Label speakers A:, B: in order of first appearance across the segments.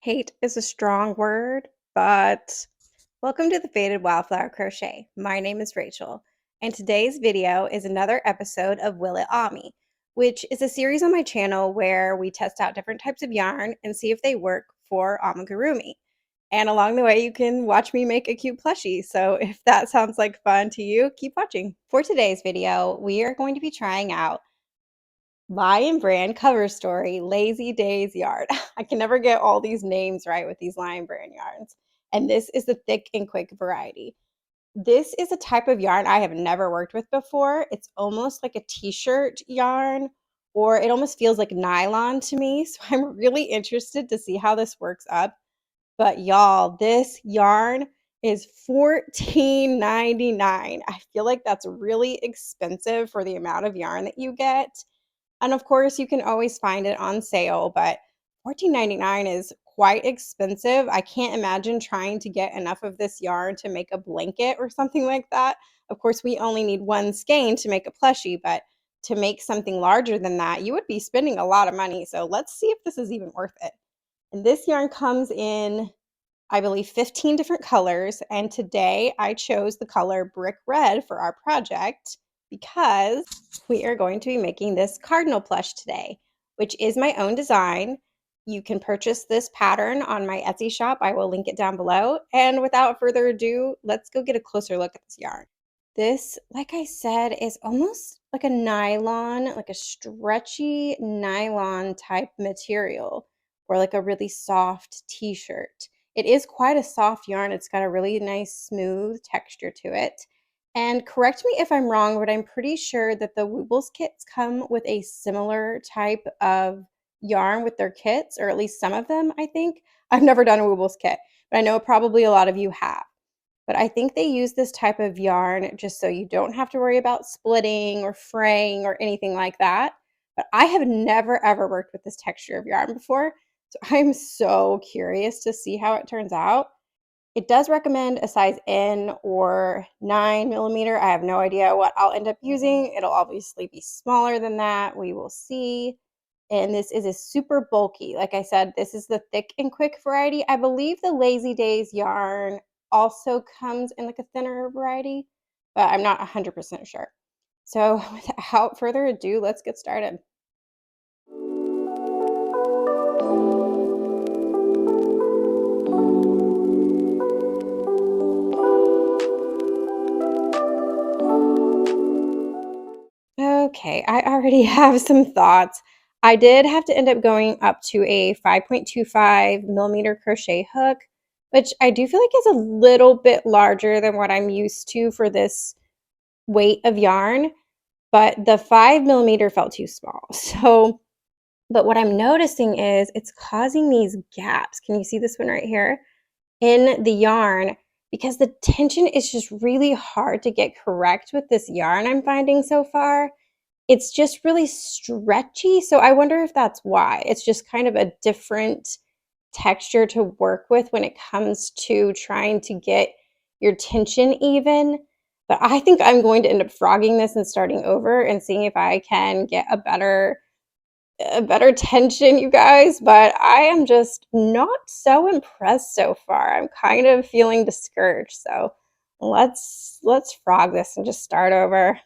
A: Hate is a strong word, but welcome to the Faded Wildflower Crochet. My name is Rachel, and today's video is another episode of Will It Ami, which is a series on my channel where we test out different types of yarn and see if they work for amigurumi. And along the way, you can watch me make a cute plushie. So if that sounds like fun to you, keep watching. For today's video, we are going to be trying out Lion Brand cover story, Lazy Days yarn. I can never get all these names right with these Lion Brand yarns. And this is the thick and quick variety. This is a type of yarn I have never worked with before. It's almost like a t-shirt yarn, or it almost feels like nylon to me. So I'm really interested to see how this works up. But y'all, this yarn is $14.99. I feel like that's really expensive for the amount of yarn that you get. And of course, you can always find it on sale, but $14.99 is quite expensive. I can't imagine trying to get enough of this yarn to make a blanket or something like that. Of course, we only need one skein to make a plushie, but to make something larger than that, you would be spending a lot of money. So let's see if this is even worth it. And this yarn comes in, I believe, 15 different colors. And today I chose the color Brick Red for our project because we are going to be making this cardinal plush today, which is my own design. You can purchase this pattern on my Etsy shop. I will link it down below. And without further ado, let's go get a closer look at this yarn. This, like I said, is almost like a nylon, like a stretchy nylon type material, or like a really soft t-shirt. It is quite a soft yarn. It's got a really nice smooth texture to it. And correct me if I'm wrong, but I'm pretty sure that the Woobles kits come with a similar type of yarn with their kits, or at least some of them, I think. I've never done a Woobles kit, but I know probably a lot of you have. But I think they use this type of yarn just so you don't have to worry about splitting or fraying or anything like that. But I have never ever worked with this texture of yarn before, so I'm so curious to see how it turns out. It does recommend a size N or 9mm. I have no idea what I'll end up using. It'll obviously be smaller than that. We will see. And this is a super bulky. Like I said, this is the thick and quick variety. I believe the Lazy Days yarn also comes in like a thinner variety, but I'm not 100% sure. So without further ado, let's get started. Okay, I already have some thoughts. I did have to end up going up to a 5.25mm crochet hook, which I do feel like is a little bit larger than what I'm used to for this weight of yarn, but the 5mm felt too small. So, but what I'm noticing is it's causing these gaps. Can you see this one right here? In the yarn, because the tension is just really hard to get correct with this yarn I'm finding so far. It's just really stretchy, so I wonder if that's why. It's just kind of a different texture to work with when it comes to trying to get your tension even. But I think I'm going to end up frogging this and starting over and seeing if I can get a better tension, you guys. But I am just not so impressed so far. I'm kind of feeling discouraged. So let's frog this and just start over.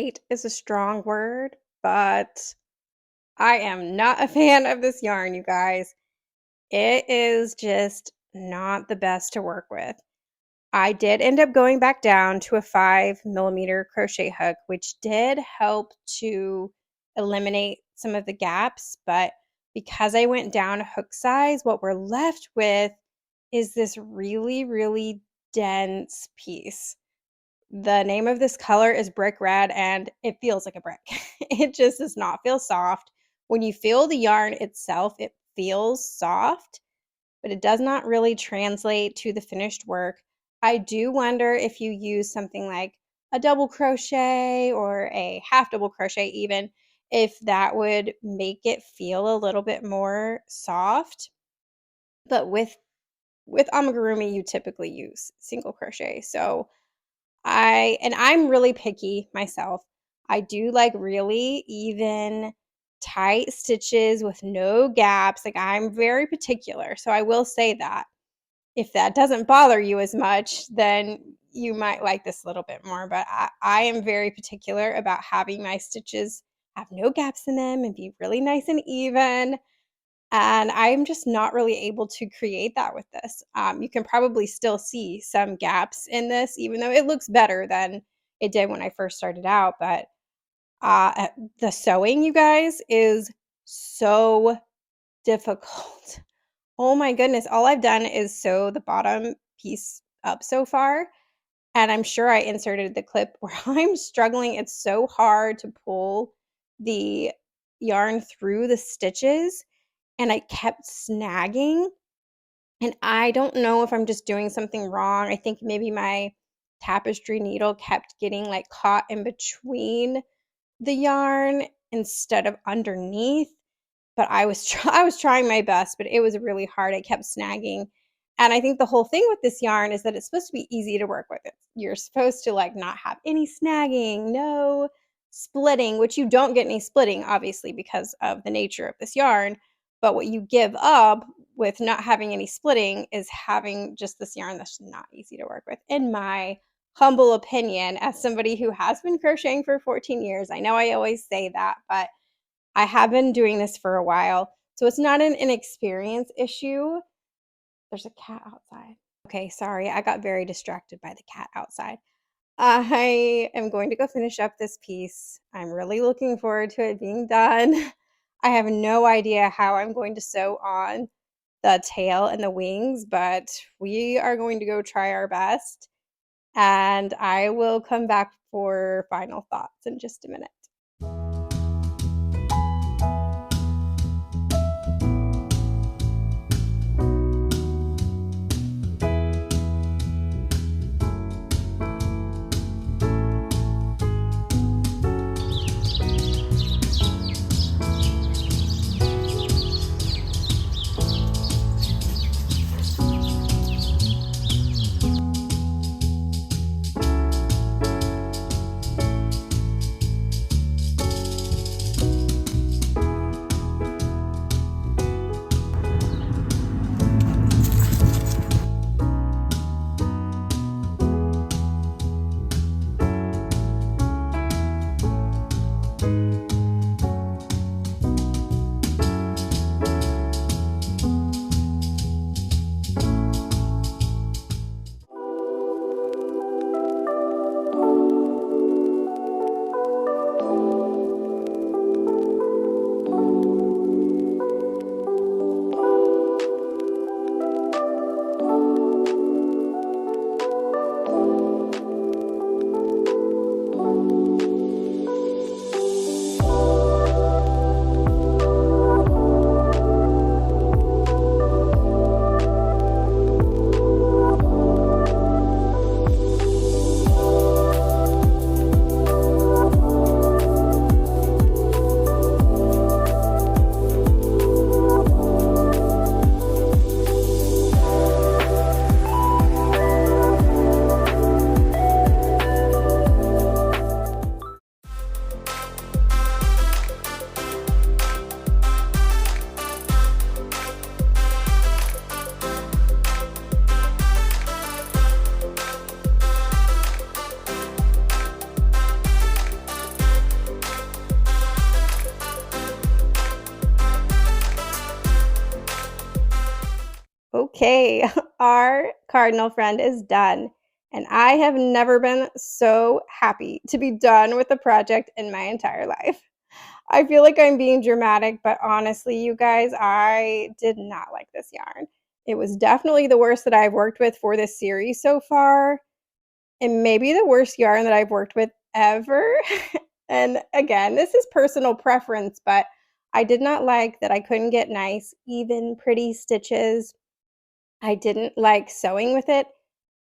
A: hate is a strong word, but I am not a fan of this yarn, you guys. It is just not the best to work with. I did end up going back down to a 5 millimeter crochet hook, which did help to eliminate some of the gaps. But because I went down a hook size, what we're left with is this really, really dense piece. The name of this color is brick red, and it feels like a brick. It just does not feel soft. When you feel the yarn itself, it feels soft, but it does not really translate to the finished work. I do wonder if you use something like a double crochet or a half double crochet even, if that would make it feel a little bit more soft. But with amigurumi, you typically use single crochet. So I'm really picky myself. I do like really even tight stitches with no gaps. Like I'm very particular. So I will say that. If that doesn't bother you as much, then you might like this a little bit more. But I am very particular about having my stitches have no gaps in them and be really nice and even. And I'm just not really able to create that with this. You can probably still see some gaps in this, even though it looks better than it did when I first started out. But the sewing, you guys, is so difficult. Oh my goodness. All I've done is sew the bottom piece up so far. And I'm sure I inserted the clip where I'm struggling. It's so hard to pull the yarn through the stitches, and I kept snagging. And I don't know if I'm just doing something wrong. I think maybe my tapestry needle kept getting like caught in between the yarn instead of underneath. But I was trying my best, but it was really hard. I kept snagging. And I think the whole thing with this yarn is that it's supposed to be easy to work with. You're supposed to like not have any snagging, no splitting, which you don't get any splitting obviously because of the nature of this yarn. But what you give up with not having any splitting is having just this yarn that's not easy to work with, in my humble opinion, as somebody who has been crocheting for 14 years. I know I always say that, but I have been doing this for a while, so it's not an inexperience issue. There's a cat outside. Okay, sorry, I got very distracted by the cat outside. I am going to go finish up this piece. I'm really looking forward to it being done. I have no idea how I'm going to sew on the tail and the wings, but we are going to go try our best, and I will come back for final thoughts in just a minute. Okay, our cardinal friend is done, and I have never been so happy to be done with a project in my entire life. I feel like I'm being dramatic, but honestly, you guys, I did not like this yarn. It was definitely the worst that I've worked with for this series so far, and maybe the worst yarn that I've worked with ever. And again, this is personal preference, but I did not like that I couldn't get nice, even, pretty stitches. I didn't like sewing with it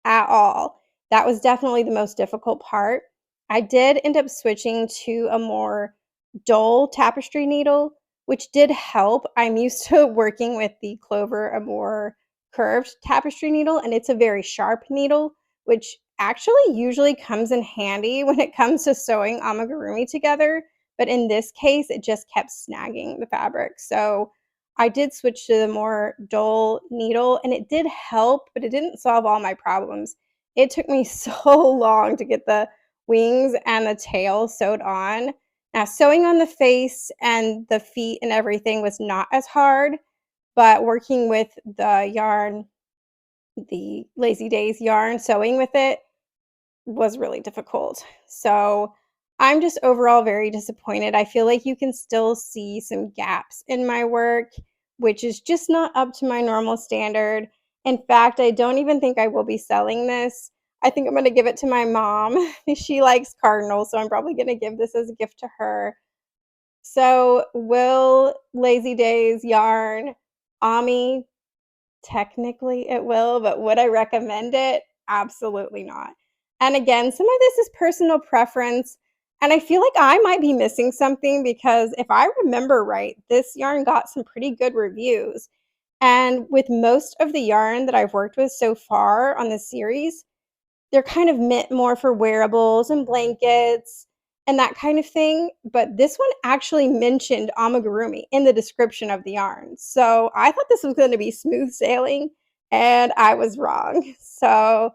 A: at all. That was definitely the most difficult part. I did end up switching to a more dull tapestry needle, which did help. I'm used to working with the Clover, a more curved tapestry needle, and it's a very sharp needle, which actually usually comes in handy when it comes to sewing amigurumi together. But in this case, it just kept snagging the fabric. So I did switch to the more dull needle, and it did help, but it didn't solve all my problems. It took me so long to get the wings and the tail sewed on. Now, sewing on the face and the feet and everything was not as hard, but working with the yarn, the Lazy Days yarn, sewing with it was really difficult. So I'm just overall very disappointed. I feel like you can still see some gaps in my work, which is just not up to my normal standard. In fact, I don't even think I will be selling this. I think I'm going to give it to my mom. She likes cardinals, so I'm probably going to give this as a gift to her. So, will Lazy Days yarn Ami? Technically, it will, but would I recommend it? Absolutely not. And again, some of this is personal preference, and I feel like I might be missing something because if I remember right, this yarn got some pretty good reviews. And with most of the yarn that I've worked with so far on this series, they're kind of meant more for wearables and blankets and that kind of thing, but this one actually mentioned amigurumi in the description of the yarn. So I thought this was going to be smooth sailing, and I was wrong. So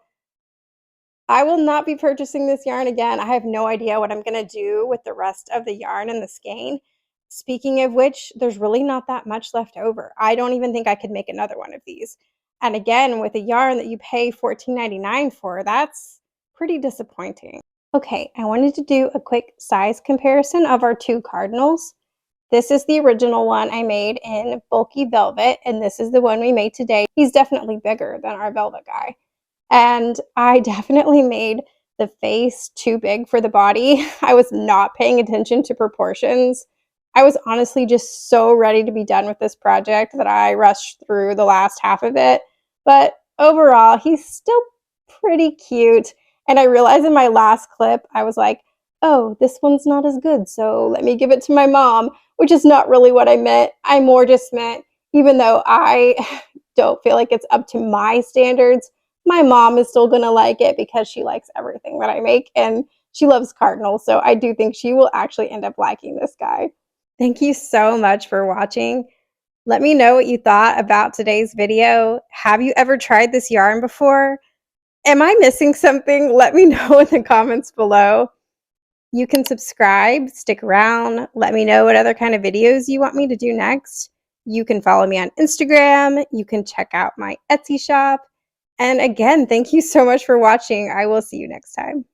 A: I will not be purchasing this yarn again. I have no idea what I'm going to do with the rest of the yarn and the skein. Speaking of which, there's really not that much left over. I don't even think I could make another one of these. And again, with a yarn that you pay $14.99 for, that's pretty disappointing. Okay, I wanted to do a quick size comparison of our two cardinals. This is the original one I made in bulky velvet, and this is the one we made today. He's definitely bigger than our velvet guy. And I definitely made the face too big for the body. I was not paying attention to proportions. I was honestly just so ready to be done with this project that I rushed through the last half of it. But overall, he's still pretty cute. And I realized in my last clip, I was like, oh, this one's not as good, so let me give it to my mom, which is not really what I meant. I more just meant, even though I don't feel like it's up to my standards, my mom is still going to like it because she likes everything that I make, and she loves cardinals, so I do think she will actually end up liking this guy. Thank you so much for watching. Let me know what you thought about today's video. Have you ever tried this yarn before? Am I missing something? Let me know in the comments below. You can subscribe, stick around, let me know what other kind of videos you want me to do next. You can follow me on Instagram. You can check out my Etsy shop. And again, thank you so much for watching. I will see you next time.